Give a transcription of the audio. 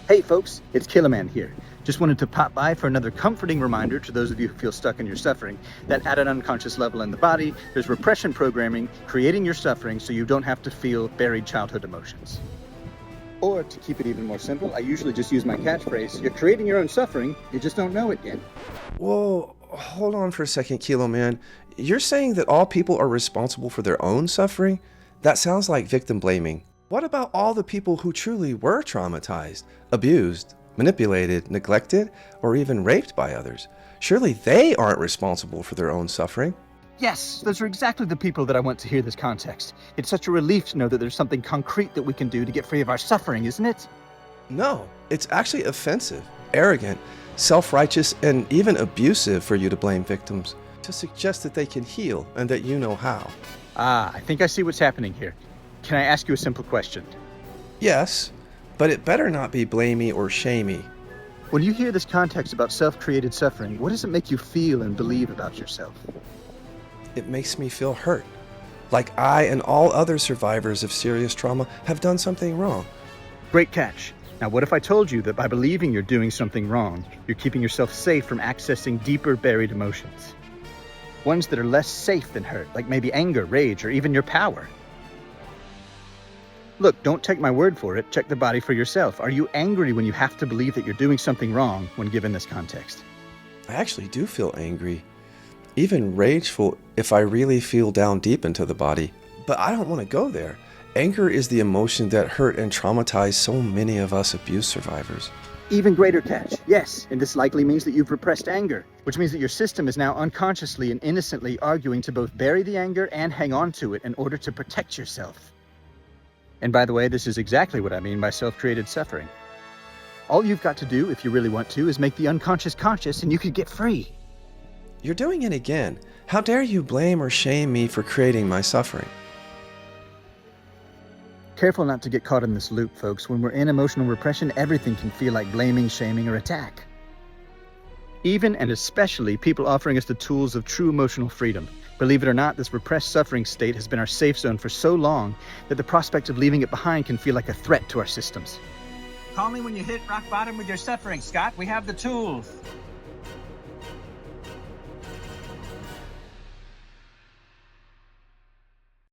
Hey folks, it's Killerman here. Just wanted to pop by for another comforting reminder to those of you who feel stuck in your suffering that at an unconscious level in the body, there's repression programming creating your suffering so you don't have to feel buried childhood emotions. Or to keep it even more simple, I usually just use my catchphrase, you're creating your own suffering, you just don't know it yet. Whoa, hold on for a second, Kilo Man. You're saying that all people are responsible for their own suffering? That sounds like victim blaming. What about all the people who truly were traumatized, abused, manipulated, neglected, or even raped by others? Surely they aren't responsible for their own suffering. Yes, those are exactly the people that I want to hear this context. It's such a relief to know that there's something concrete that we can do to get free of our suffering, isn't it? No, it's actually offensive, arrogant, self-righteous, and even abusive for you to blame victims, to suggest that they can heal and that you know how. I think I see what's happening here. Can I ask you a simple question? Yes, but it better not be blamey or shamey. When you hear this context about self-created suffering, what does it make you feel and believe about yourself? It makes me feel hurt, like I and all other survivors of serious trauma have done something wrong. Great catch. Now, what if I told you that by believing you're doing something wrong, you're keeping yourself safe from accessing deeper buried emotions? Ones that are less safe than hurt, like maybe anger, rage, or even your power. Look, don't take my word for it. Check the body for yourself. Are you angry when you have to believe that you're doing something wrong when given this context? I actually do feel angry, even rageful if I really feel down deep into the body. But I don't want to go there. Anger is the emotion that hurt and traumatized so many of us abuse survivors. Even greater catch. Yes, and this likely means that you've repressed anger, which means that your system is now unconsciously and innocently arguing to both bury the anger and hang on to it in order to protect yourself. And by the way, this is exactly what I mean by self-created suffering. All you've got to do, if you really want to, is make the unconscious conscious and you could get free. You're doing it again. How dare you blame or shame me for creating my suffering? Careful not to get caught in this loop, folks. When we're in emotional repression, everything can feel like blaming, shaming, or attack. Even and especially people offering us the tools of true emotional freedom. Believe it or not, this repressed suffering state has been our safe zone for so long that the prospect of leaving it behind can feel like a threat to our systems. Call me when you hit rock bottom with your suffering, Scott. We have the tools.